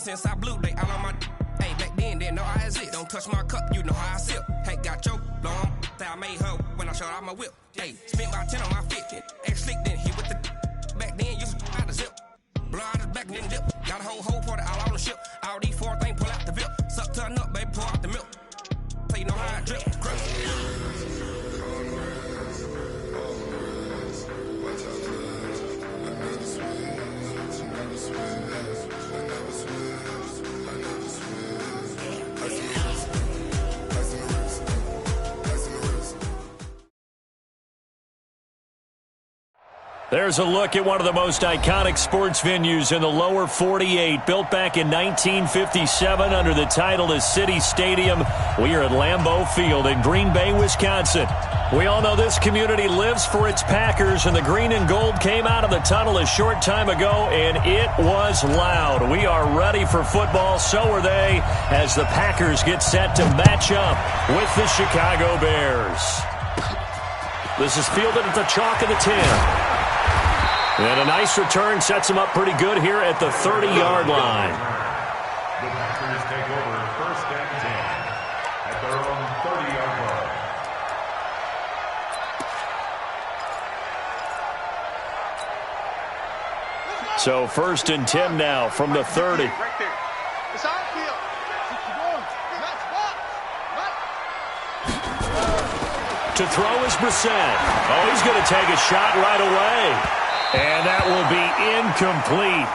since I blew, they all on my. Hey, back then, didn't know I exist. Don't touch my cup, you know how I sip. Hey, got your long. I made her when I showed out my whip. Hey, spent about 10 on my fit. Ex slick, then hit with the. Back then, used to out the zip. Blow out his back, then dip. Got a whole party all on the ship. All these four things, pull out the VIP. Suck, turn up, baby, pour out the milk. So you know how I drip. There's a look at one of the most iconic sports venues in the lower 48. Built back in 1957 under the title of City Stadium. We are at Lambeau Field in Green Bay, Wisconsin. We all know this community lives for its Packers, and the green and gold came out of the tunnel a short time ago, and it was loud. We are ready for football, so are they, as the Packers get set to match up with the Chicago Bears. This is fielded at the chalk of the 10. And a nice return sets him up pretty good here at the 30-yard line. The Packers take over first and 10 at their own 30-yard line. So first and 10 now from the 30. Right there. It's our field. To throw is Brissett. Oh, he's going to take a shot right away. And that will be incomplete.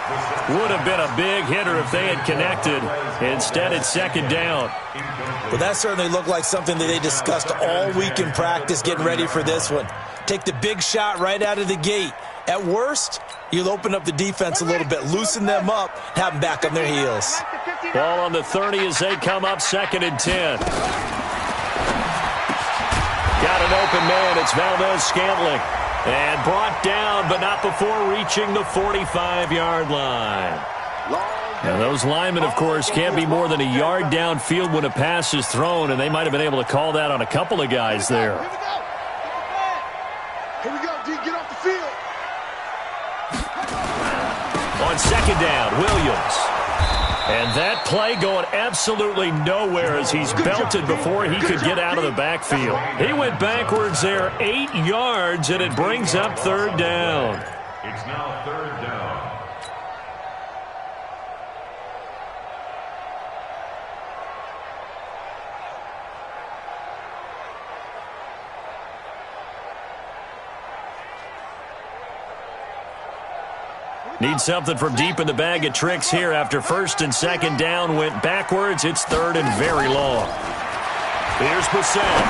Would have been a big hitter if they had connected. Instead, it's second down. Well, that certainly looked like something that they discussed all week in practice getting ready for this one. Take the big shot right out of the gate. At worst, you'll open up the defense a little bit, loosen them up, have them back on their heels. Ball on the 30 as they come up second and 10. Got an open man. It's Valdez-Scantling. And brought down, but not before reaching the 45-yard line. Now, those linemen, of course, can't be more than a yard downfield when a pass is thrown, and they might have been able to call that on a couple of guys there. Here we go, D. Get off the field. On second down, Williams. And that play going absolutely nowhere as he's belted before he could get out of the backfield. He went backwards there 8 yards, and it brings up third down. It's now third down. Need something from deep in the bag of tricks here after first and second down went backwards. It's third and very long. Here's Brissett.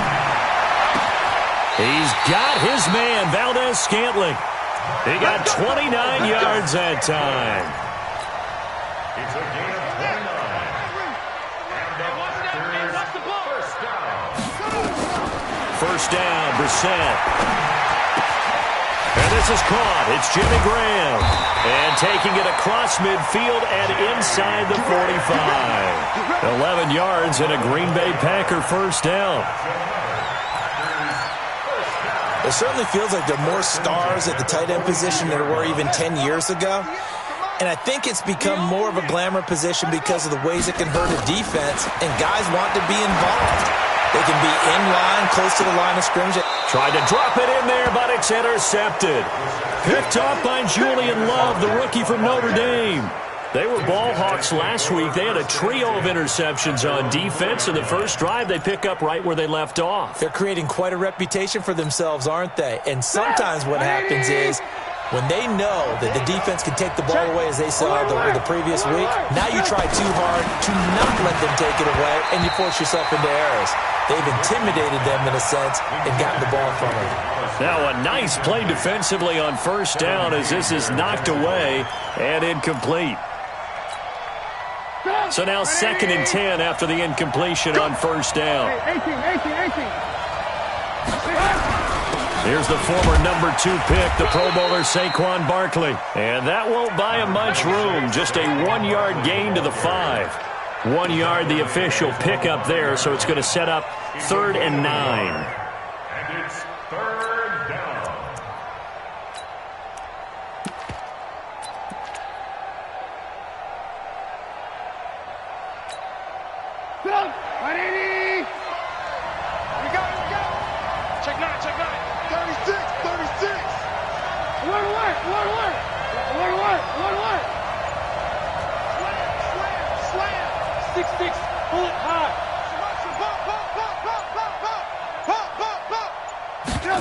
He's got his man, Valdez-Scantling. He got 29 yards that time. It's a gain of 29. And the First down, Brissett. And this is caught. It's Jimmy Graham. And taking it across midfield and inside the 45. 11 yards and a Green Bay Packer first down. It certainly feels like there are more stars at the tight end position than there were even 10 years ago. And I think it's become more of a glamour position because of the ways it can hurt a defense, and guys want to be involved. They can be in line, close to the line of scrimmage. Tried to drop it in there, but it's intercepted. Picked off by Julian Love, the rookie from Notre Dame. They were ball hawks last week. They had a trio of interceptions on defense. In the first drive, they pick up right where they left off. They're creating quite a reputation for themselves, aren't they? And sometimes what happens is, when they know that the defense can take the ball away as they saw the previous week, now you try too hard to not let them take it away, and you force yourself into errors. They've intimidated them in a sense and gotten the ball from them. Now a nice play defensively on first down as this is knocked away and incomplete. So now second and 10 after the incompletion on first down. 18. Here's the former number 2 pick, the Pro Bowler Saquon Barkley. And that won't buy him much room. Just a 1-yard gain to the 5. 1 yard, the official pickup there, so it's going to set up third and 9. And it's third down. 180. We go. Check 9. 36. One work. Slam. 6-6. Pull it high.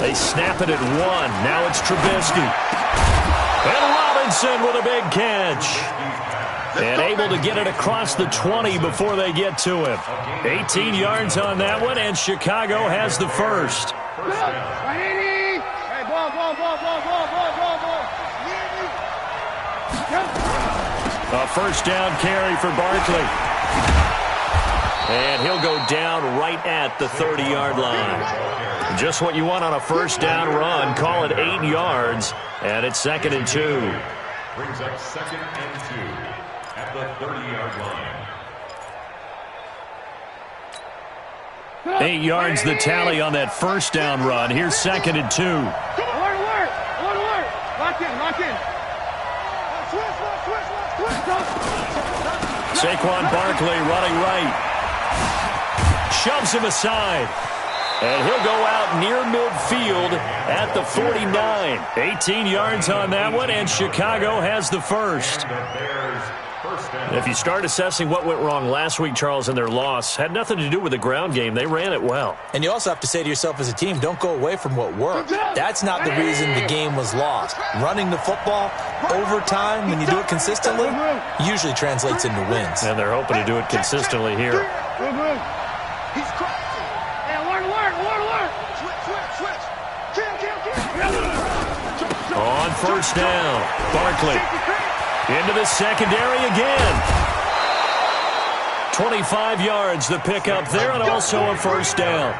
They snap it at 1. Now it's Trubisky. And Robinson with a big catch. And able to get it across the 20 before they get to him. 18 yards on that one, and Chicago has the first. Hey, ball. A first down carry for Barkley. And he'll go down right at the 30-yard line. Just what you want on a first down run. Call it 8 yards, and it's 2nd and 2. Brings up 2nd and 2 at the 30-yard line. 8 yards the tally on that first down run. Here's 2nd and 2. One work. Lock in. Switch. Saquon Barkley running right. Shoves him aside. And he'll go out near midfield at the 49. 18 yards on that one, and Chicago has the first. If you start assessing what went wrong last week, Charles, in their loss, had nothing to do with the ground game. They ran it well. And you also have to say to yourself as a team, don't go away from what worked. That's not the reason the game was lost. Running the football over time, when you do it consistently, usually translates into wins. And they're hoping to do it consistently here. He's crazy. And one work. Switch. Kill. On first down, Barkley into the secondary again. 25 yards the pickup there, and also a first down.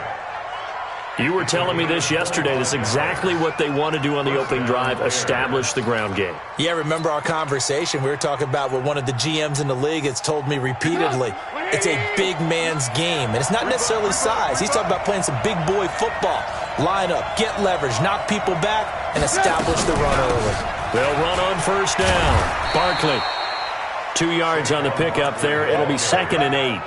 You were telling me this yesterday. That's exactly what they want to do on the opening drive, establish the ground game. Yeah, remember our conversation? We were talking about what one of the GMs in the league has told me repeatedly. It's a big man's game, and it's not necessarily size. He's talking about playing some big boy football. Line up, get leverage, knock people back, and establish the run early. They'll run on first down. Barkley, 2 yards on the pickup there. It'll be 2nd and 8.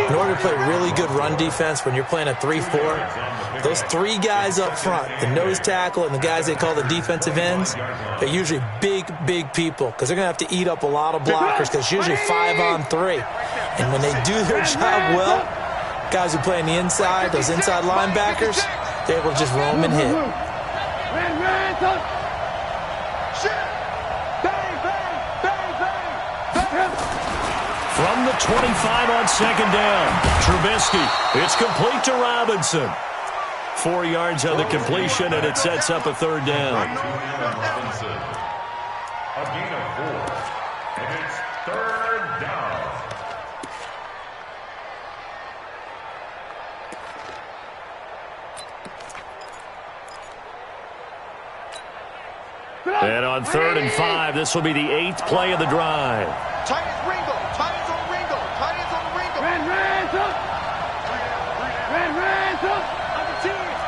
In order to play really good run defense when you're playing a 3-4, those 3 guys up front, the nose tackle and the guys they call the defensive ends, they're usually big people because they're going to have to eat up a lot of blockers because it's usually 5-on-3. And when they do their job well, guys who play on the inside, those inside linebackers, they're able to just roam and hit. From the 25 on 2nd down, Trubisky. It's complete to Robinson. 4 yards on the completion, and it sets up a 3rd down. Robinson. A gain of 4. And it's 3rd down. And on 3rd and 5, this will be the 8th play of the drive. Tight as Ringo.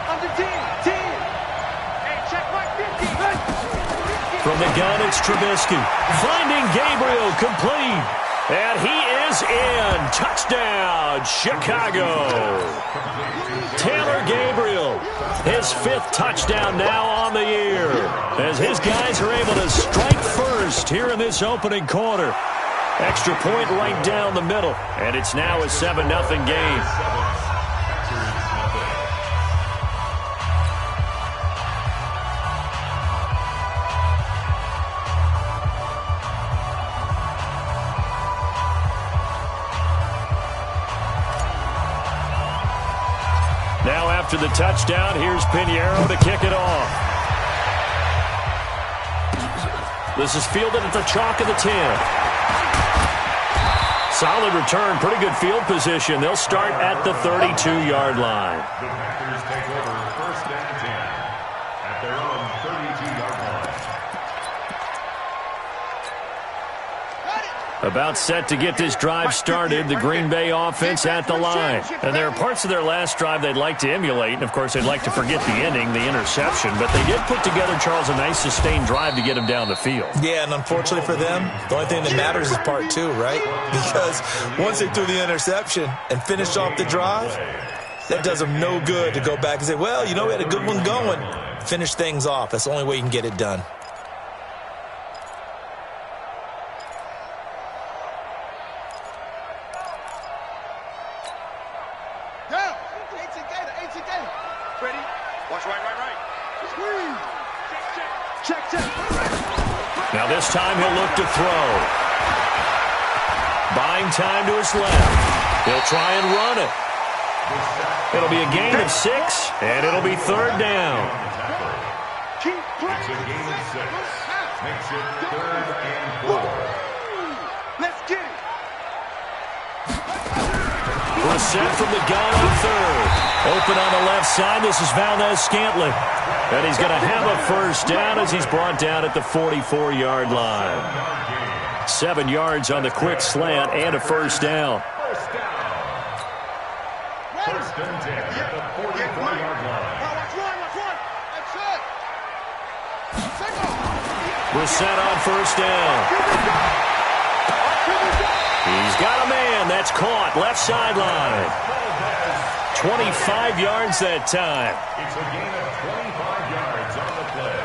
Under 10. Hey, check my 50. From the gun, it's Trubisky. Finding Gabriel, complete. And he is in. Touchdown, Chicago. Taylor Gabriel, his 5th touchdown now on the year, as his guys are able to strike first here in this opening quarter. Extra point right down the middle, and it's now a 7-0 game. Now after the touchdown, here's Pinheiro to kick it off. This is fielded at the chalk of the 10. Solid return, pretty good field position. They'll start at the 32-yard line. The Packers take over 1st and 10 at their own 32-yard line. About set to get this drive started, the Green Bay offense at the line. And there are parts of their last drive they'd like to emulate, and, of course, they'd like to forget the ending, the interception. But they did put together, Charles, a nice sustained drive to get him down the field. Yeah, and unfortunately for them, the only thing that matters is part two, right? Because once they threw the interception and finished off the drive, that does them no good to go back and say, well, you know, we had a good one going. Finish things off. That's the only way you can get it done. Now this time he'll look to throw. Buying time to his left. He'll try and run it. It'll be a gain of 6, and it'll be third down. It's a gain of 6. Makes it 3rd and 4. Let's get it. Brissett from the gun on third. Open on the left side. This is Valdez-Scantling. And he's going to have a first down as he's brought down at the 44-yard line. 7 yards on the quick slant and a first down. First and 10 at the 44-yard line. Brissett on first down. He's got a man. That's caught. Left sideline. 25 yards that time. It's a gain of 25 yards on the play.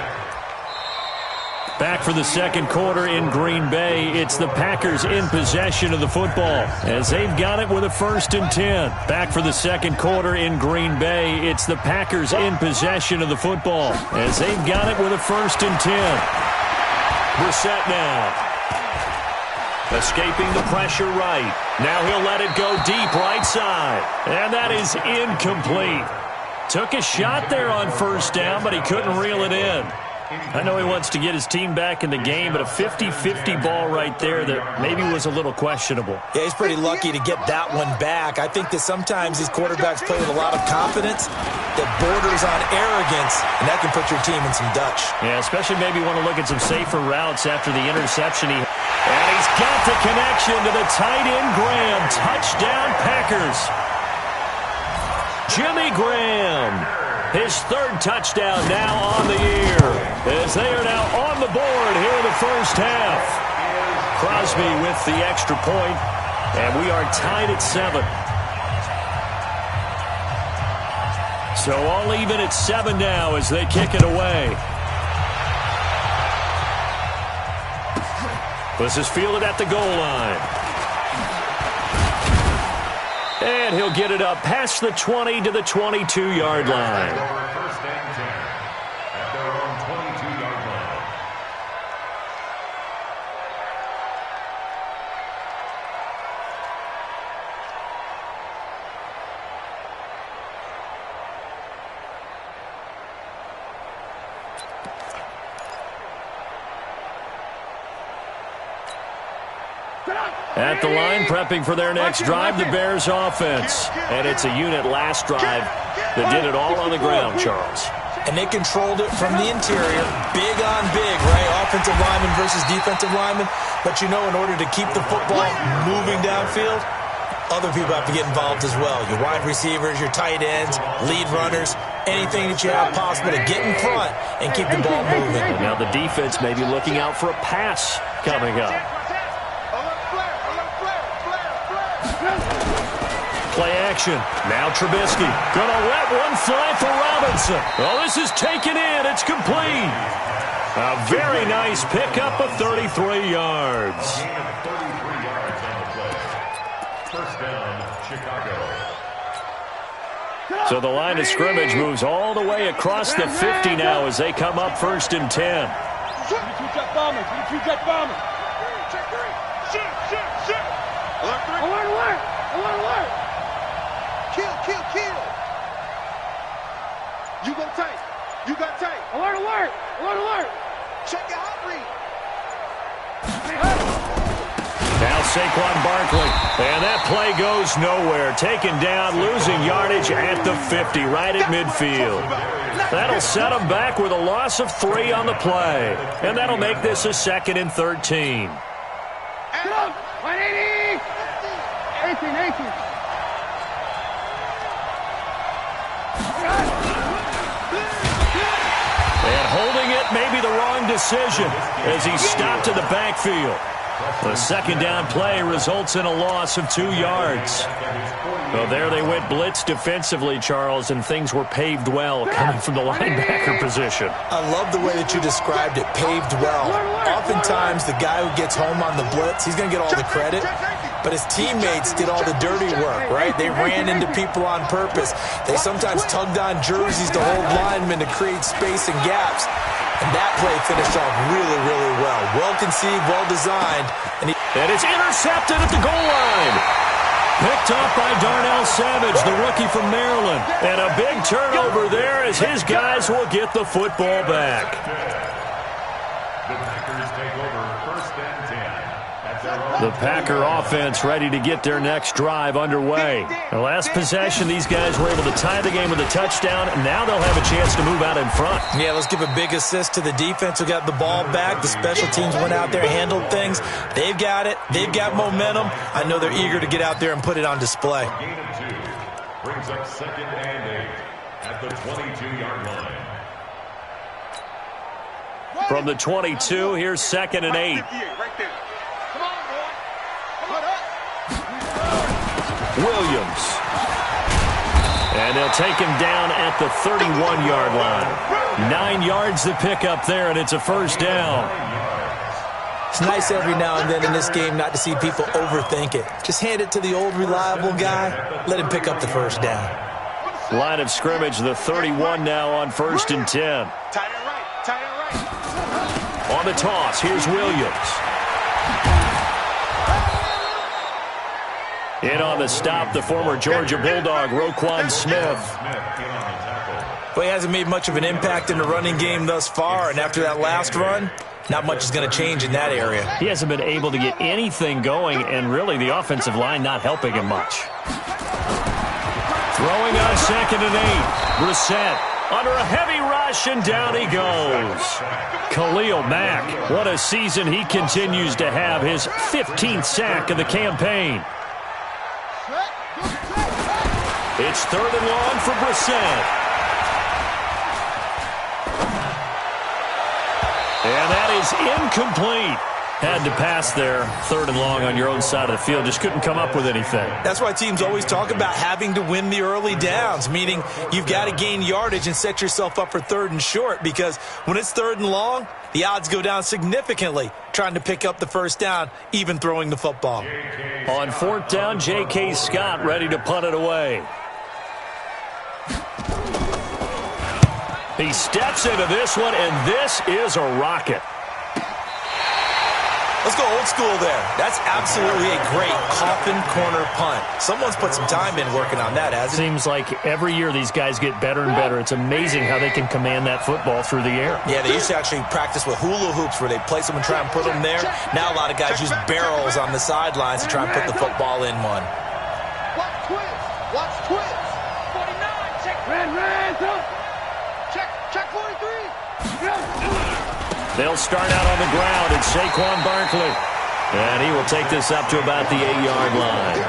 Back for the second quarter in Green Bay. It's the Packers in possession of the football as they've got it with a 1st and 10. Back for the second quarter in Green Bay. It's the Packers in possession of the football as they've got it with a 1st and 10. Brissett now. Escaping the pressure right. Now he'll let it go deep right side. And that is incomplete. Took a shot there on first down, but he couldn't reel it in. I know he wants to get his team back in the game, but a 50-50 ball right there that maybe was a little questionable. Yeah, he's pretty lucky to get that one back. I think that sometimes these quarterbacks play with a lot of confidence that borders on arrogance, and that can put your team in some Dutch. Yeah, especially maybe want to look at some safer routes after the interception. And he's got the connection to the tight end Graham. Touchdown Packers. Jimmy Graham. His 3rd touchdown now on the year as they are now on the board here in the first half. Crosby with the extra point, and we are tied at 7. So all even at 7 now as they kick it away. This is fielded at the goal line. And he'll get it up past the 20 to the 22-yard line. First and 10 at their own 22-yard line. At the line, prepping for their next drive, the Bears offense. And it's a unit last drive that did it all on the ground, Charles. And they controlled it from the interior, big on big, right? Offensive lineman versus defensive lineman. But, you know, in order to keep the football moving downfield, other people have to get involved as well. Your wide receivers, your tight ends, lead runners, anything that you have possible to get in front and keep the ball moving. And now the defense may be looking out for a pass coming up. Play action. Now Trubisky. Gonna let one fly for Robinson. Oh, this is taken in. It's complete. A very nice pickup of 33 yards. Gain of 33 yards on the play. First down, Chicago. So the line of scrimmage moves all the way across the 50 now as they come up 1st and 10. Two-jet bombers. Two-jet bombers. Shit. Alert. Kill. You got tight. Alert. Check your hot read. Now Saquon Barkley. And that play goes nowhere. Taken down, losing yardage at the 50, right at midfield. That'll set them back with a loss of 3 on the play. And that'll make this a 2nd and 13. And holding it may be the wrong decision as he stopped in the backfield. The second down play results in a loss of 2 yards. So there they went blitz defensively, Charles, and things were paved well coming from the linebacker position. I love the way that you described it, paved well. Oftentimes, the guy who gets home on the blitz, he's going to get all the credit, but his teammates did all the dirty work, right? They ran into people on purpose. They sometimes tugged on jerseys to hold linemen to create space and gaps. And that play finished off really, really well. Well-conceived, well-designed. And it's intercepted at the goal line. Picked up by Darnell Savage, the rookie from Maryland. And a big turnover there as his guys will get the football back. The Packers take over 1st and 10. The Packer offense ready to get their next drive underway. The last possession, these guys were able to tie the game with a touchdown, and now they'll have a chance to move out in front. Yeah, let's give a big assist to the defense who got the ball back. The special teams went out there, handled things. They've got it. They've got momentum. I know they're eager to get out there and put it on display. Gain of 2 brings up 2nd and 8 at the 22-yard line. From the 22, here's 2nd and 8. Williams. And they'll take him down at the 31-yard line. 9 yards to pick up there, and it's a first down. It's nice every now and then in this game not to see people overthink it. Just hand it to the old reliable guy. Let him pick up the first down. Line of scrimmage, the 31 now on 1st and 10. On the toss, here's Williams. In on the stop, the former Georgia Bulldog, Roquan Smith. Well, he hasn't made much of an impact in the running game thus far, and after that last run, not much is going to change in that area. He hasn't been able to get anything going, and really the offensive line not helping him much. Throwing on 2nd and 8. Brissett under a heavy rush, and down he goes. Khalil Mack, what a season he continues to have, his 15th sack of the campaign. It's 3rd and long for Brissett. And that is incomplete. Had to pass there, 3rd and long on your own side of the field. Just couldn't come up with anything. That's why teams always talk about having to win the early downs, meaning you've got to gain yardage and set yourself up for 3rd and short, because when it's 3rd and long, the odds go down significantly trying to pick up the first down, even throwing the football. On 4th down, J.K. Scott ready to punt it away. He steps into this one, and this is a rocket. Let's go old school there. That's absolutely a great coffin corner punt. Someone's put some time in working on that, hasn't it? Seems like every year these guys get better and better. It's amazing how they can command that football through the air. Yeah, they used to actually practice with hula hoops where they place them and try and put them there. Now a lot of guys use barrels on the sidelines to try and put the football in one. Watch twist. Watch twist. 49. Check. Ran. Check 43. They'll start out on the ground. It's Saquon Barkley. And he will take this up to about the 8-yard line.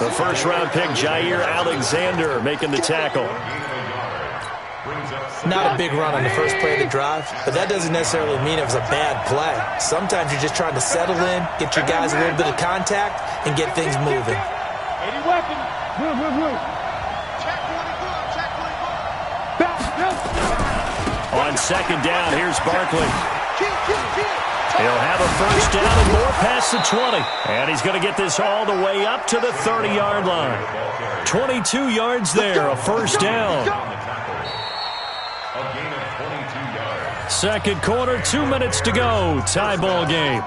The first-round pick, Jair Alexander, making the tackle. Not a big run on the first play of the drive, but that doesn't necessarily mean it was a bad play. Sometimes you're just trying to settle in, get your guys a little bit of contact, and get things moving. 80 weapon. Move. Check 44. On 2nd down, here's Barkley. He'll have a first down and more past the 20. And he's going to get this all the way up to the 30-yard line. 22 yards there, a first down. Second quarter, 2 minutes to go. Tie ball game.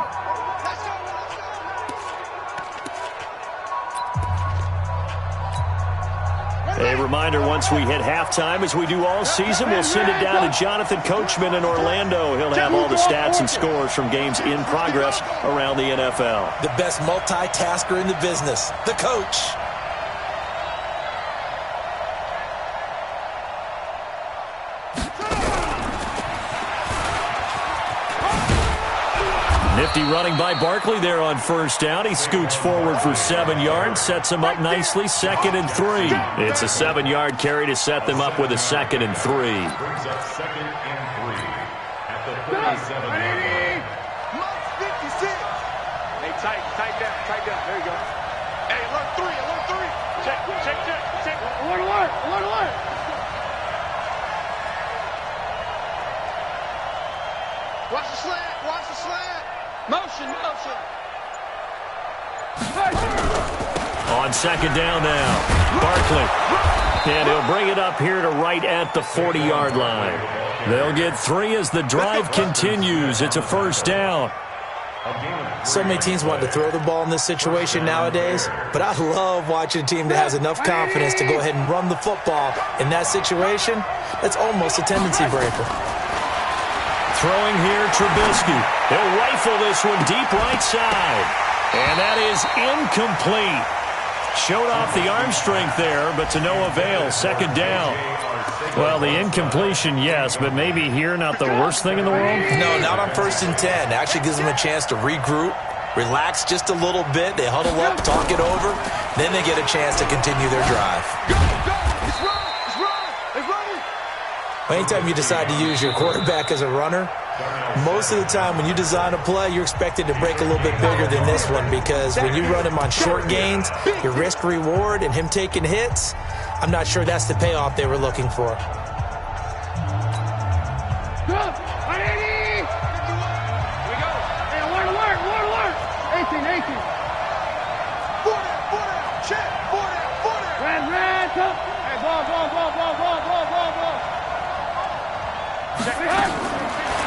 A reminder, once we hit halftime, as we do all season, we'll send it down to Jonathan Coachman in Orlando. He'll have all the stats and scores from games in progress around the NFL. The best multitasker in the business, the coach. Nifty running by Barkley there on first down. He scoots forward for 7 yards, sets him up nicely, 2nd and 3. It's a 7-yard carry to set them up with a 2nd and 3. Brings up 2nd and 3 at the 37-yard line. Hey, tight down. There you go. Hey, alert 3. Check. Alert. Watch the slant. Motion. On 2nd down now, Barkley. And he'll bring it up here to right at the 40-yard line. They'll get 3 as the drive continues. It's a 1st down. So many teams want to throw the ball in this situation nowadays, but I love watching a team that has enough confidence to go ahead and run the football in that situation. That's almost a tendency breaker. Throwing here, Trubisky. He'll rifle this one deep right side. And that is incomplete. Showed off the arm strength there, but to no avail. 2nd down. Well, the incompletion, yes, but maybe here not the worst thing in the world? No, not on 1st and 10. It actually gives them a chance to regroup, relax just a little bit. They huddle up, talk it over. Then they get a chance to continue their drive. Anytime you decide to use your quarterback as a runner, most of the time when you design a play, you're expected to break a little bit bigger than this one, because when you run him on short gains, your risk-reward and him taking hits, I'm not sure that's the payoff they were looking for.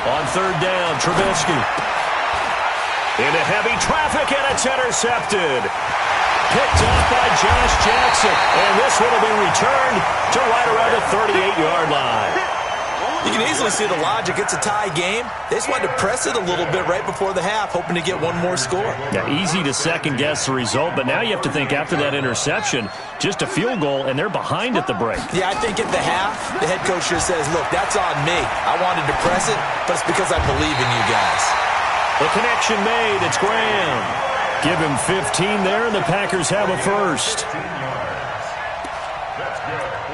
On 3rd down, Trubisky. Into heavy traffic, and it's intercepted. Picked up by Josh Jackson. And this one will be returned to right around the 38-yard line. You can easily see the logic. It's a tie game. They just wanted to press it a little bit right before the half, hoping to get one more score. Yeah, easy to second-guess the result, but now you have to think after that interception, just a field goal, and they're behind at the break. Yeah, I think at the half, the head coach just says, look, that's on me. I wanted to press it, but it's because I believe in you guys. The connection made. It's Graham. Give him 15 there, and the Packers have a first.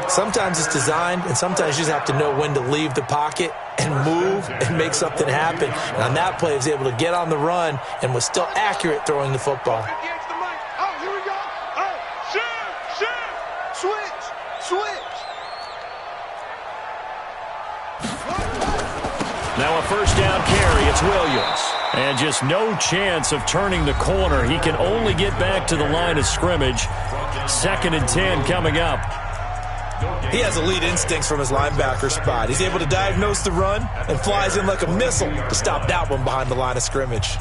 Sometimes it's designed, and sometimes you just have to know when to leave the pocket and move and make something happen. And on that play, he was able to get on the run and was still accurate throwing the football. Oh, here we go. Oh, shoot. Switch. Now a 1st down carry. It's Williams. And just no chance of turning the corner. He can only get back to the line of scrimmage. 2nd and 10 coming up. He has elite instincts from his linebacker spot. He's able to diagnose the run and flies in like a missile to stop that one behind the line of scrimmage.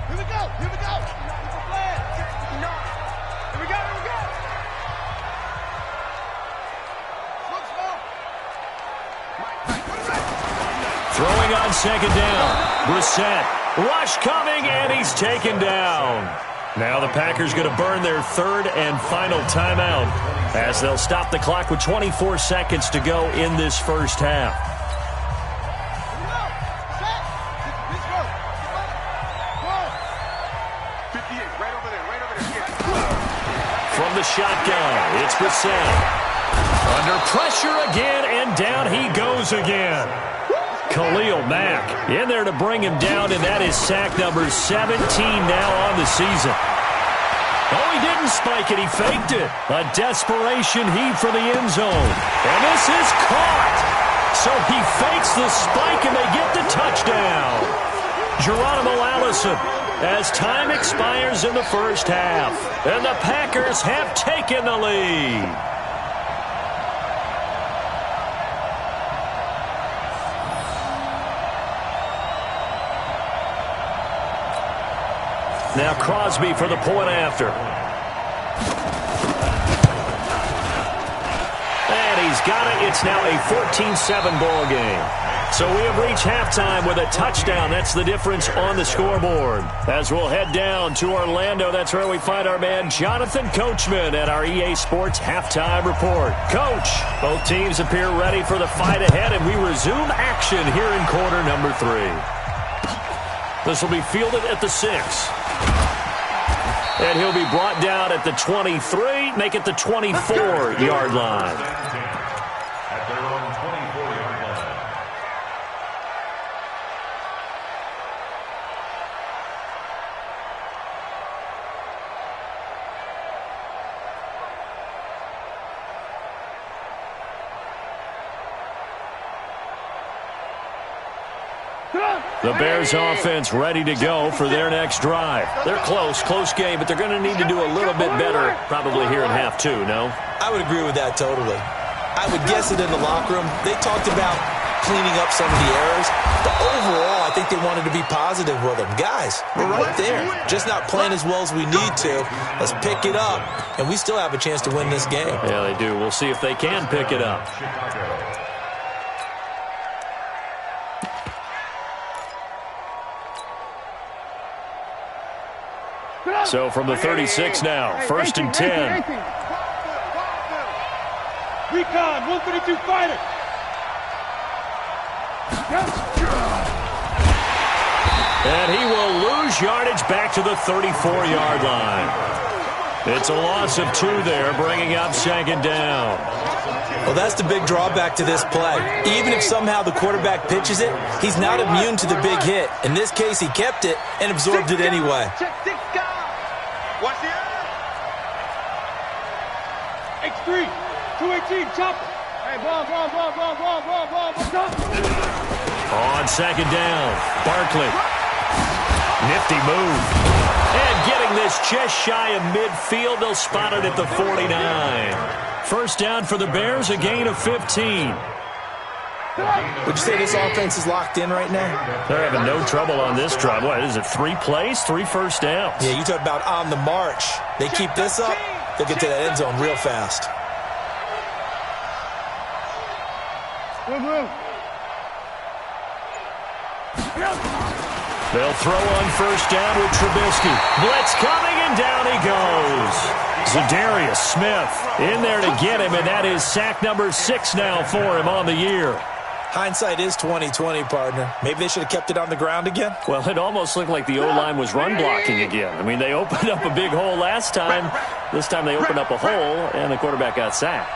Here we go. Here we go. Throwing on 2nd down. Brissett. Rush coming, and he's taken down. Now the Packers going to burn their 3rd and final timeout as they'll stop the clock with 24 seconds to go in this first half. From the shotgun, it's Brissett. Under pressure again, and down he goes again. Khalil Mack in there to bring him down, and that is sack number 17 now on the season. Oh, he didn't spike it. He faked it. A desperation heave for the end zone. And this is caught. So he fakes the spike, and they get the touchdown. Geronimo Allison, as time expires in the first half. And the Packers have taken the lead. Now Crosby for the point after. And he's got it. It's now a 14-7 ball game. So we have reached halftime with a touchdown. That's the difference on the scoreboard. As we'll head down to Orlando, that's where we find our man Jonathan Coachman at our EA Sports Halftime Report. Coach, both teams appear ready for the fight ahead, and we resume action here in quarter number 3. This will be fielded at the 6. And he'll be brought down at the 23, make it the 24-yard line. At their own 24-yard line. The Bears offense ready to go for their next drive. They're close game, but they're going to need to do a little bit better probably here in half 2, no? I would agree with that totally. I would guess it in the locker room. They talked about cleaning up some of the errors, but overall, I think they wanted to be positive with them. Guys, we're right there. Just not playing as well as we need to. Let's pick it up, and we still have a chance to win this game. Yeah, they do. We'll see if they can pick it up. So from the 36 now, 1st and 10. Recon, 132 fighter. And he will lose yardage back to the 34-yard line. It's a loss of 2 there, bringing up 2nd down. Well, that's the big drawback to this play. Even if somehow the quarterback pitches it, he's not immune to the big hit. In this case, he kept it and absorbed it anyway. Watch the X3, 218, chopper. Hey, ball. On 2nd down, Barkley. Nifty move. And getting this just shy of midfield, they'll spot it at the 49. 1st down for the Bears, a gain of 15. Would you say this offense is locked in right now? They're having no trouble on this drive. What is it, 3 plays, 3 first downs? Yeah, you talk about on the march. They keep this up, they'll get to that end zone real fast. They'll throw on 1st down with Trubisky. Blitz coming, and down he goes. Zadarius Smith in there to get him, and that is sack number 6 now for him on the year. Hindsight is 20/20, partner. Maybe they should have kept it on the ground again. Well, it almost looked like the O-line was run blocking again. I mean, they opened up a big hole last time. This time they opened up a hole, and the quarterback got sacked.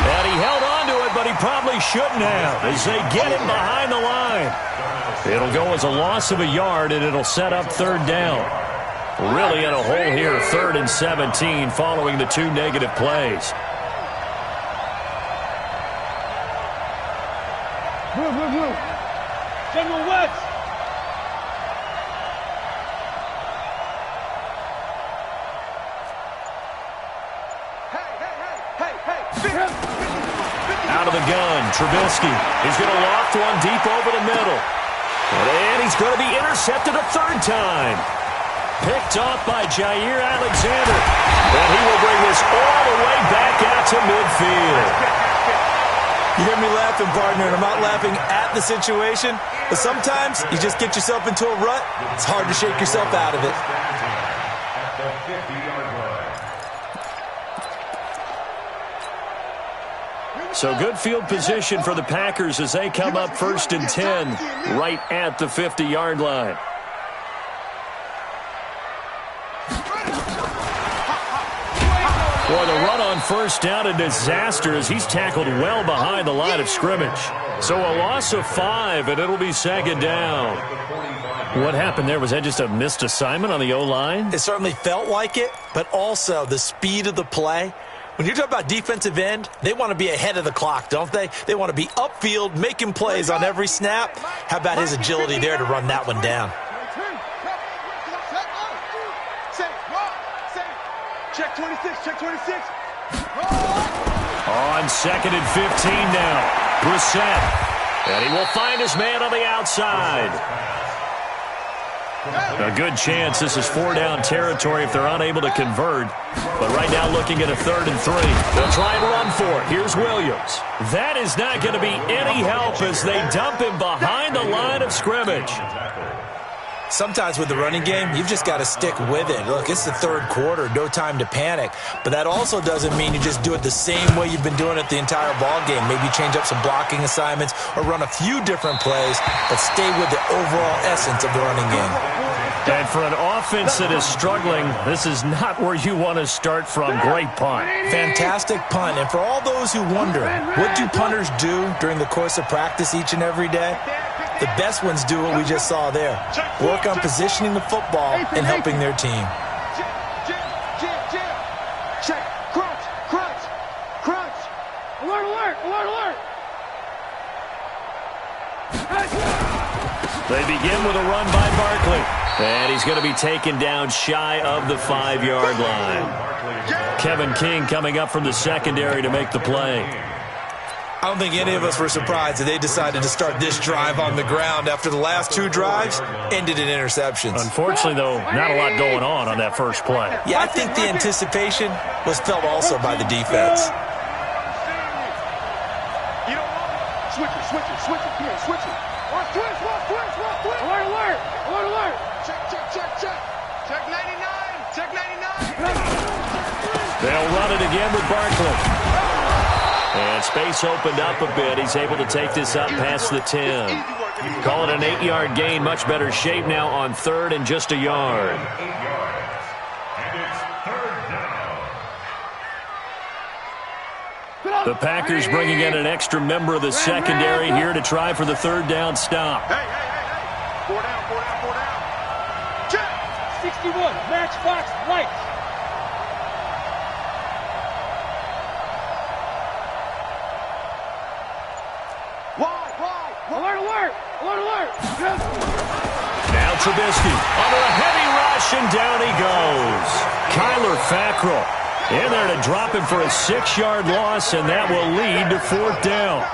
And he held on to it, but he probably shouldn't have, as they get him behind the line. It'll go as a loss of a yard, and it'll set up 3rd down. Really in a hole here, 3rd and 17, following the 2 negative plays. Blue. General West. Out of the gun, Trubisky. He's going to loft one deep over the middle. And he's going to be intercepted a 3rd time. Picked off by Jair Alexander. And he will bring this all the way back out to midfield. You hear me laughing, partner, and I'm not laughing at the situation, but sometimes you just get yourself into a rut. It's hard to shake yourself out of it. At the 50-yard line. So good field position for the Packers as they come up 1st and 10 right at the 50-yard line. Boy, the run on 1st down, a disaster as he's tackled well behind the line of scrimmage. So a loss of 5, and it'll be 2nd down. What happened there? Was that just a missed assignment on the O-line? It certainly felt like it, but also the speed of the play. When you're talking about defensive end, they want to be ahead of the clock, don't they? They want to be upfield, making plays on every snap. How about his agility there to run that one down? Check 26, check 26. On 2nd and 15 now. Brissett. And he will find his man on the outside. A good chance this is 4-down territory if they're unable to convert. But right now looking at a 3rd and 3. They'll try and run for it. Here's Williams. That is not going to be any help as they dump him behind the line of scrimmage. Sometimes with the running game, you've just got to stick with it. Look, it's the 3rd quarter, no time to panic. But that also doesn't mean you just do it the same way you've been doing it the entire ball game. Maybe change up some blocking assignments or run a few different plays, but stay with the overall essence of the running game. And for an offense that is struggling, this is not where you want to start from. Great punt. Fantastic punt. And for all those who wonder, what do punters do during the course of practice each and every day? The best ones do what we just saw there. Work on positioning the football and helping their team. Check. Crunch. Alert. They begin with a run by Barkley. And he's going to be taken down shy of the 5-yard line. Kevin King coming up from the secondary to make the play. I don't think any of us were surprised that they decided to start this drive on the ground after the last 2 drives ended in interceptions. Unfortunately, though, not a lot going on that first play. Yeah, I think the anticipation was felt also by the defense. You know what? Switch it. Come here, switch it. Watch twist. Alert. Check 99. They'll run it again with Barkley. And space opened up a bit. He's able to take this up past the 10. Call it an 8-yard gain. Much better shape now on 3rd and just a yard. 8 yards. And it's 3rd down. The Packers bringing in an extra member of the secondary here to try for the 3rd down stop. Hey. 4 down. Check. 61. Matchbox light. Alert. Now Trubisky under a heavy rush, and down he goes. Kyler Fackrell in there to drop him for a 6-yard loss, and that will lead to 4th down.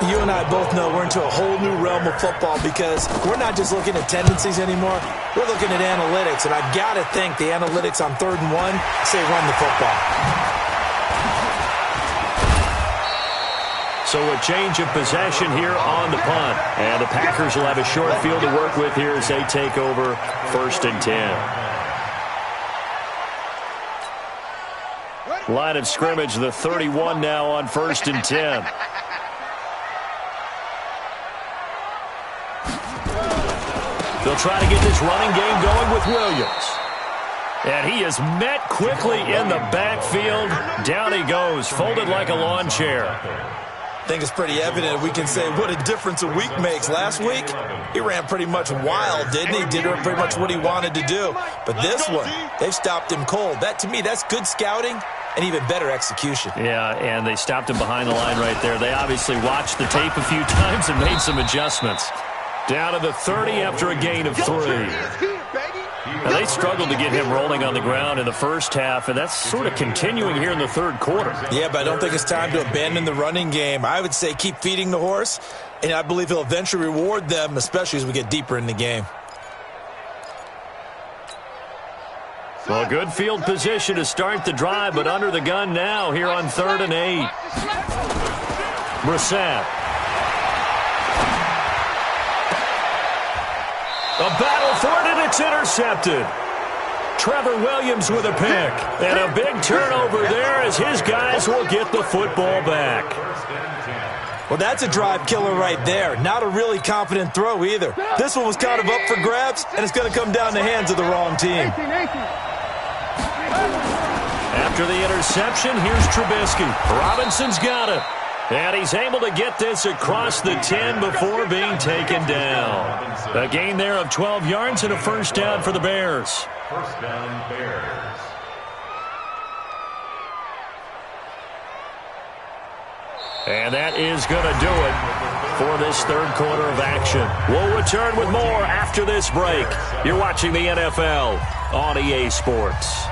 You and I both know we're into a whole new realm of football because we're not just looking at tendencies anymore. We're looking at analytics, and I've got to think the analytics on 3rd and 1 say run the football. So a change of possession here on the punt. And the Packers will have a short field to work with here as they take over 1st and 10. Line of scrimmage, the 31 now on 1st and 10. They'll try to get this running game going with Williams. And he is met quickly in the backfield. Down he goes, folded like a lawn chair. I think it's pretty evident we can say what a difference a week makes. Last week, he ran pretty much wild, didn't he? Did pretty much what he wanted to do. But this one, they've stopped him cold. That, to me, that's good scouting and even better execution. Yeah, and they stopped him behind the line right there. They obviously watched the tape a few times and made some adjustments. Down to the 30 after a gain of 3. Now, they struggled to get him rolling on the ground in the first half, and that's sort of continuing here in the 3rd quarter. Yeah, but I don't think it's time to abandon the running game. I would say keep feeding the horse, and I believe he'll eventually reward them, especially as we get deeper in the game. Well, good field position to start the drive, but under the gun now here on 3rd and 8. Brissett. A battle for it, and it's intercepted. Trevor Williams with a pick. And a big turnover there as his guys will get the football back. Well, that's a drive killer right there. Not a really confident throw either. This one was kind of up for grabs, and it's going to come down the hands of the wrong team. After the interception, here's Trubisky. Robinson's got it. And he's able to get this across the 10 before being taken down. A gain there of 12 yards and a 1st down for the Bears. 1st down, Bears. And that is going to do it for this 3rd quarter of action. We'll return with more after this break. You're watching the NFL on EA Sports.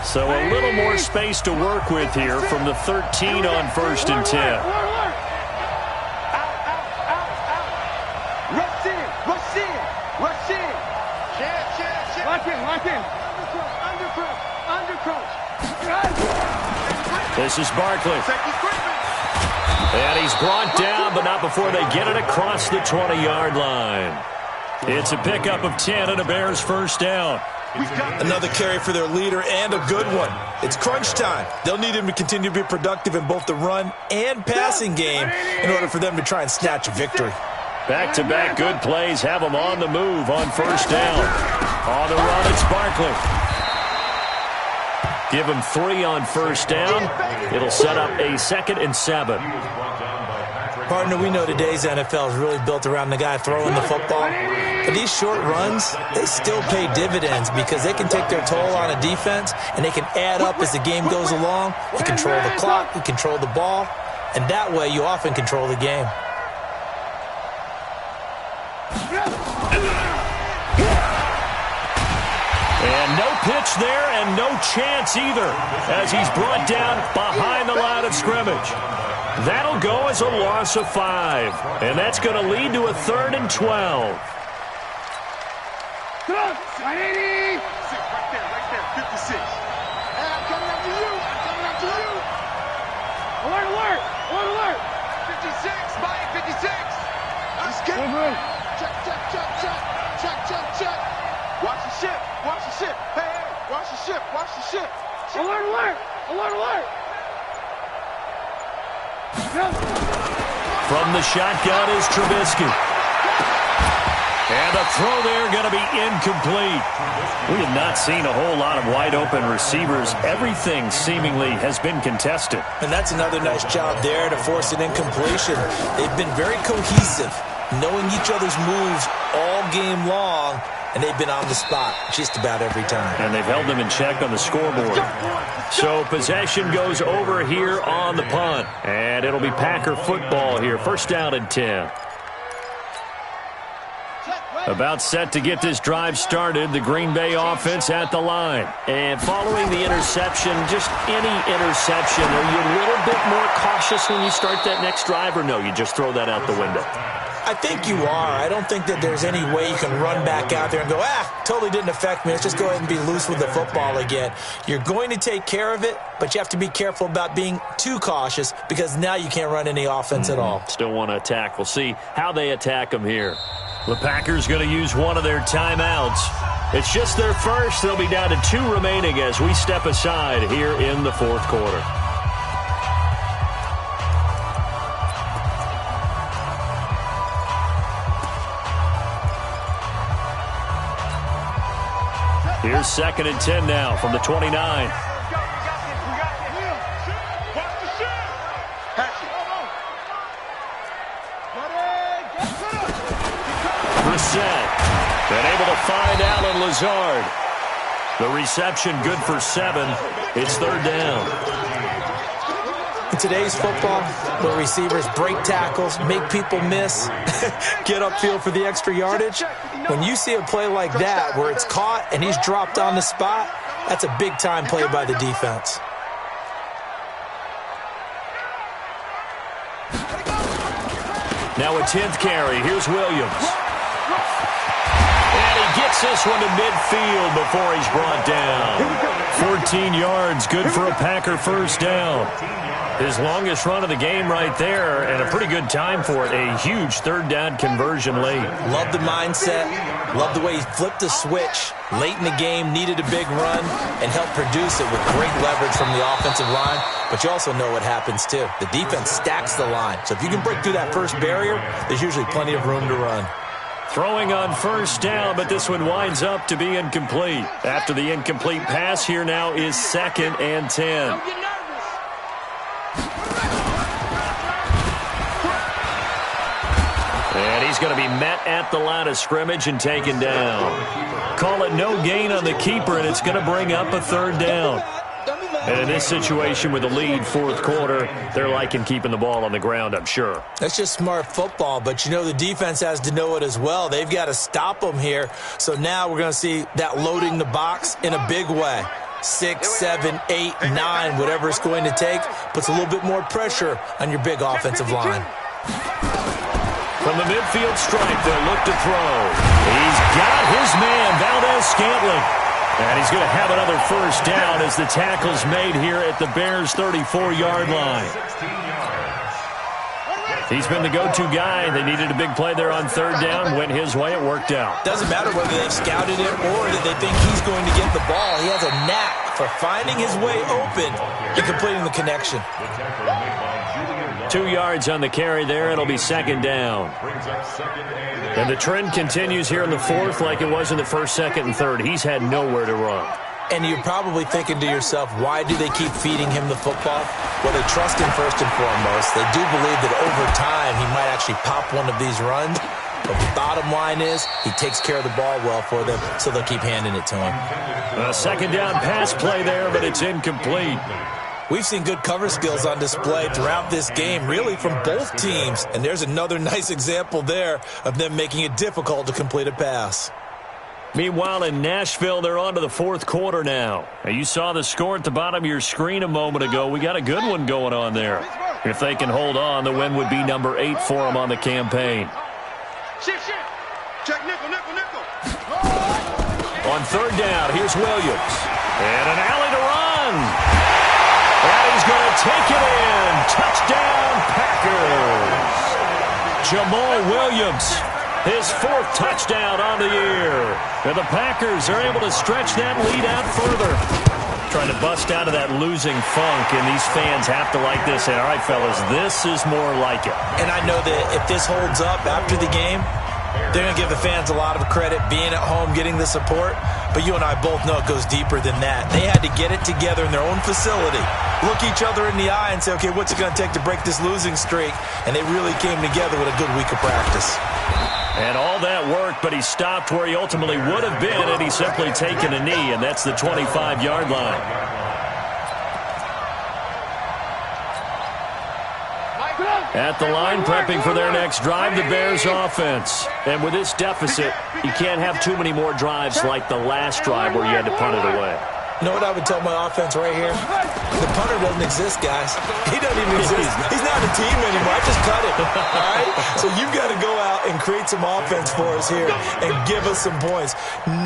So a little more space to work with here from the 13 on 1st and 10. Lock in. Undercross. This is Barkley. And he's brought down, but not before they get it across the 20-yard line. It's a pickup of 10 and a Bears first down. Another carry for their leader and a good one. It's crunch time. They'll need him to continue to be productive in both the run and passing game in order for them to try and snatch a victory. Back-to-back good plays have them on the move on first down. On the run, it's Barkley. Give him 3 on first down. It'll set up a 2nd and 7. Partner, we know today's NFL is really built around the guy throwing the football. But these short runs, they still pay dividends because they can take their toll on a defense and they can add up as the game goes along. You control the clock, you control the ball, and that way you often control the game. And no pitch there and no chance either as he's brought down behind the line of scrimmage. That'll go as a loss of 5. And that's going to lead to a 3rd and 12. Right there, 56. Hey, I'm coming after you. Alert. 56, Mike, 56. Let's get it. Check. Watch the ship. Hey, watch the ship. Alert. From the shotgun is Trubisky. And the throw there going to be incomplete. We have not seen a whole lot of wide-open receivers. Everything seemingly has been contested. And that's another nice job there to force an incompletion. They've been very cohesive, knowing each other's moves all game long, and they've been on the spot just about every time. And they've held them in check on the scoreboard. So possession goes over here on the punt. And it'll be Packer football here. First down and 10. About set to get this drive started, the Green Bay offense at the line. And following the interception, just any interception, are you a little bit more cautious when you start that next drive, or no, you just throw that out the window? I think you are. I don't think that there's any way you can run back out there and go, totally didn't affect me. Let's just go ahead and be loose with the football again. You're going to take care of it, but you have to be careful about being too cautious because now you can't run any offense at all. Still want to attack. We'll see how they attack them here. The Packers going to use one of their timeouts. It's just their first. They'll be down to 2 remaining as we step aside here in the 4th quarter. Here's 2nd and 10 now from the 29. Brissett, been able to find Allen Lazard. The reception good for 7. It's 3rd down. In today's football, where receivers break tackles, make people miss, get upfield for the extra yardage, when you see a play like that where it's caught and he's dropped on the spot, that's a big-time play by the defense. Now a 10th carry. Here's Williams. And he gets this one to midfield before he's brought down. 14 yards, good for a Packer first down. His longest run of the game right there, and a pretty good time for it. A huge 3rd down conversion late. Love the mindset. Love the way he flipped the switch late in the game, needed a big run, and helped produce it with great leverage from the offensive line. But you also know what happens, too. The defense stacks the line. So if you can break through that first barrier, there's usually plenty of room to run. Throwing on first down, but this one winds up to be incomplete. After the incomplete pass, here now is 2nd and 10. And he's going to be met at the line of scrimmage and taken down. Call it no gain on the keeper, and it's going to bring up a 3rd down. And in this situation with the lead, 4th quarter, they're liking keeping the ball on the ground, I'm sure. That's just smart football, but you know the defense has to know it as well. They've got to stop them here. So now we're going to see that loading the box in a big way. 6, 7, 8, 9, whatever it's going to take, puts a little bit more pressure on your big offensive line. From the midfield stripe, they'll look to throw. He's got his man, Valdez-Scantling. And he's going to have another first down as the tackle's made here at the Bears' 34-yard line. He's been the go-to guy. They needed a big play there on third down. Went his way. It worked out. Doesn't matter whether they've scouted it or that they think he's going to get the ball. He has a knack for finding his way open and completing the connection. 2 yards on the carry there. It'll be second down. And the trend continues here in the fourth like it was in the first, second, and third. He's had nowhere to run. And you're probably thinking to yourself, why do they keep feeding him the football? Well, they trust him first and foremost. They do believe that over time he might actually pop one of these runs. But the bottom line is he takes care of the ball well for them, so they'll keep handing it to him. A second down pass play there, but it's incomplete. We've seen good cover skills on display throughout this game, really from both teams. And there's another nice example there of them making it difficult to complete a pass. Meanwhile, in Nashville, they're on to the fourth quarter now. You saw the score at the bottom of your screen a moment ago. We got a good one going on there. If they can hold on, the win would be number 8 for them on the campaign. Check nickel, nickel, nickel. On third down, here's Williams. And an alley to run. And he's going to take it in. Touchdown, Packers. Jamal Williams, his 4th touchdown on the year. And the Packers are able to stretch that lead out further. Trying to bust out of that losing funk, and these fans have to like this. And all right, fellas, this is more like it. And I know that if this holds up after the game, they're going to give the fans a lot of credit being at home, getting the support. But you and I both know it goes deeper than that. They had to get it together in their own facility, look each other in the eye and say, okay, what's it going to take to break this losing streak? And they really came together with a good week of practice. And all that worked, but he stopped where he ultimately would have been, and he's simply taken a knee, and that's the 25-yard line. At the line, prepping for their next drive, the Bears offense. And with this deficit, you can't have too many more drives like the last drive where you had to punt it away. You know what I would tell my offense right here? The punter doesn't exist, guys. He doesn't even exist. He's not a team anymore. I just cut it. All right? So you've got to go out and create some offense for us here and give us some points.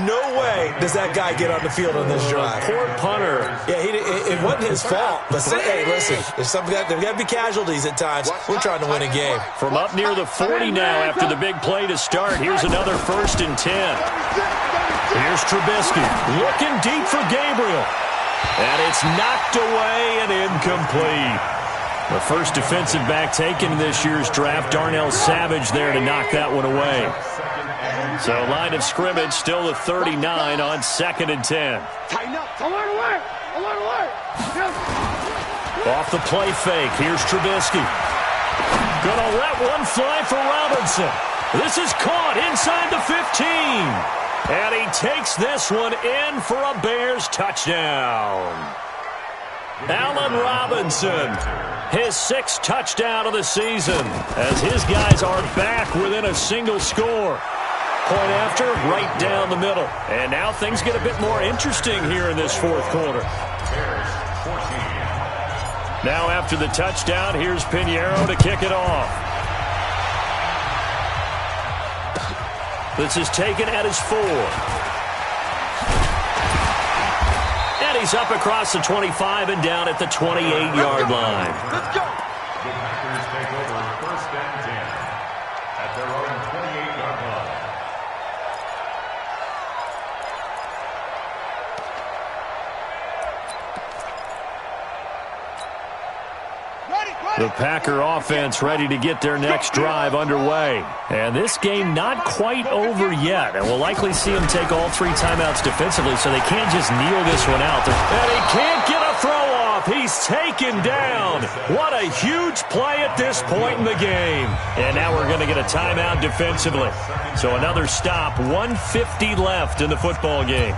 No way does that guy get on the field on this drive. Poor punter. Yeah, it wasn't his fault. But hey, listen, there's got to be casualties at times. We're trying to win a game. From up near the 40 now after the big play to start, here's another 1st and 10. Here's Trubisky looking deep for Gabriel. And it's knocked away and incomplete. The first defensive back taken in this year's draft, Darnell Savage there to knock that one away. So line of scrimmage still the 39 on 2nd and 10. Off the play fake, here's Trubisky. Gonna let one fly for Robinson. This is caught inside the 15. And he takes this one in for a Bears touchdown. Allen Robinson, his 6th touchdown of the season, as his guys are back within a single score. Point after, right down the middle. And now things get a bit more interesting here in this 4th quarter. Now after the touchdown, here's Pinheiro to kick it off. This is taken at his 4. And he's up across the 25 and down at the 28-yard line. Let's go. The Packers take over 1st and 10 at their own 28-yard line. The Packer offense ready to get their next drive underway. And this game not quite over yet. And we'll likely see them take all 3 timeouts defensively, so they can't just kneel this one out. And he can't get a throw off. He's taken down. What a huge play at this point in the game. And now we're going to get a timeout defensively. So another stop, 1:50 left in the football game.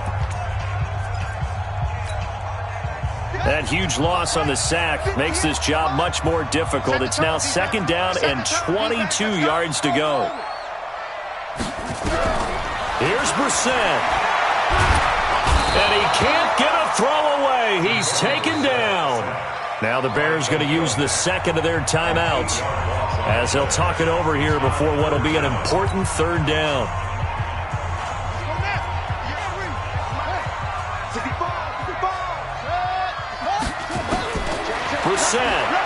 That huge loss on the sack makes this job much more difficult. It's now 2nd down and 22 yards to go. Here's Brissett. And he can't get a throw away. He's taken down. Now the Bears going to use the second of their timeouts as they'll talk it over here before what will be an important third down. Brissett.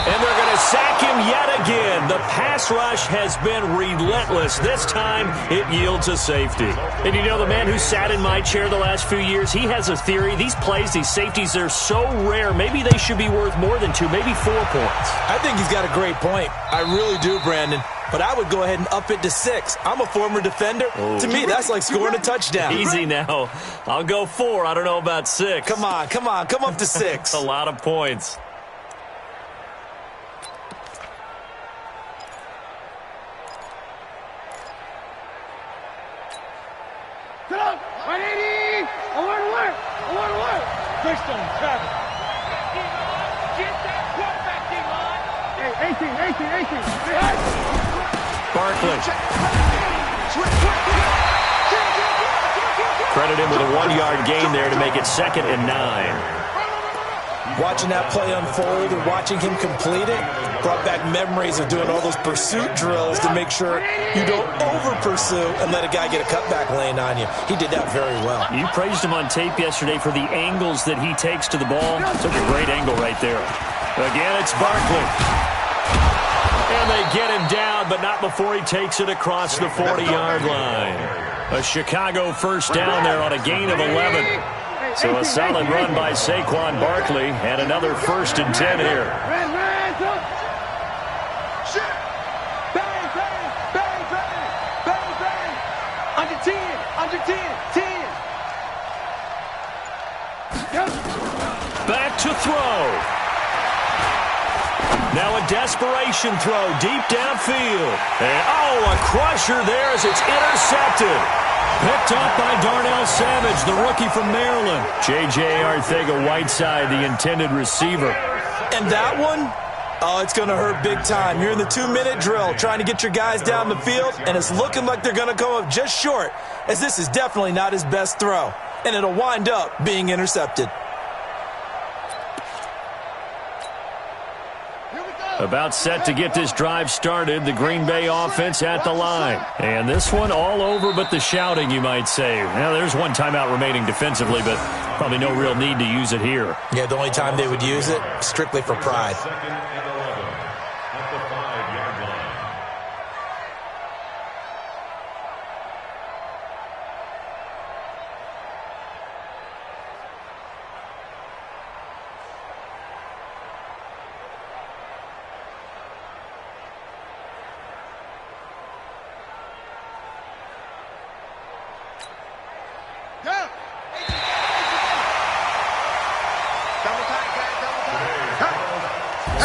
And they're going to sack him yet again. The pass rush has been relentless. This time, it yields a safety. And you know, the man who sat in my chair the last few years, he has a theory. These plays, these safeties, they're so rare. Maybe they should be worth more than 2, maybe 4 points. I think he's got a great point. I really do, Brandon. But I would go ahead and up it to 6. I'm a former defender. Oh. To me, that's like scoring a touchdown. Easy now. I'll go 4. I don't know about 6. Come on. Come up to 6. A lot of points. Get up! 180! I want to work! Touchdown, Travis. Get that quarterback, D-line! Hey, 18. Barkley. Credit him with a 1-yard gain there to make it 2nd and 9. Watching that play unfold and watching him complete it brought back memories of doing all those pursuit drills to make sure you don't over-pursue and let a guy get a cutback lane on you. He did that very well. You praised him on tape yesterday for the angles that he takes to the ball. Took a great angle right there. Again, it's Barkley. And they get him down, but not before he takes it across the 40-yard line. A Chicago first down there on a gain of 11. So a solid run by Saquon Barkley and another 1st and 10 here. Under 10. Back to throw. Now a desperation throw deep downfield. And, a crusher there as it's intercepted. Picked up by Darnell Savage, the rookie from Maryland. J.J. Arcega-Whiteside, the intended receiver. And that one, it's going to hurt big time. You're in the 2-minute drill trying to get your guys down the field, and it's looking like they're going to come up just short, as this is definitely not his best throw. And it'll wind up being intercepted. About set to get this drive started, the Green Bay offense at the line. And this one all over but the shouting, you might say. Now, there's one timeout remaining defensively, but probably no real need to use it here. Yeah, the only time they would use it, strictly for pride. 2nd and 11 at the 5-yard line.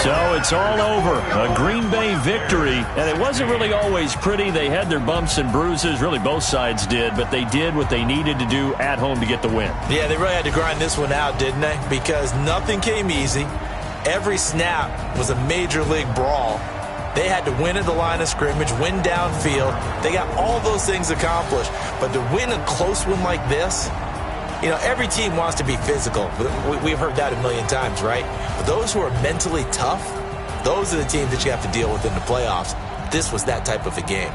So it's all over. A Green Bay victory. And it wasn't really always pretty. They had their bumps and bruises. Really, both sides did. But they did what they needed to do at home to get the win. Yeah, they really had to grind this one out, didn't they? Because nothing came easy. Every snap was a major league brawl. They had to win at the line of scrimmage, win downfield. They got all those things accomplished. But to win a close one like this, you know, every team wants to be physical. We've heard that a million times, right? But those who are mentally tough, those are the teams that you have to deal with in the playoffs. This was that type of a game.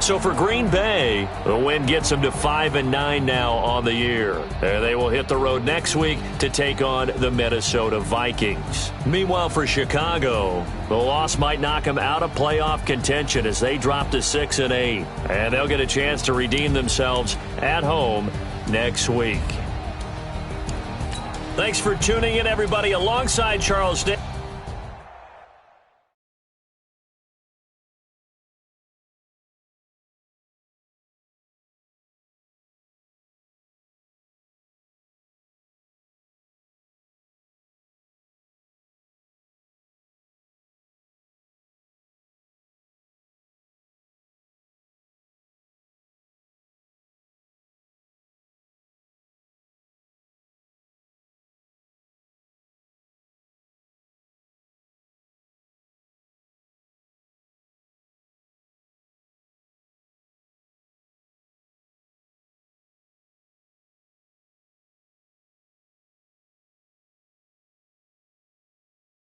So for Green Bay, the win gets them to 5-9 now on the year. And they will hit the road next week to take on the Minnesota Vikings. Meanwhile, for Chicago, the loss might knock them out of playoff contention as they drop to 6-8. And they'll get a chance to redeem themselves at home next week. Thanks for tuning in, everybody, alongside Charles Day.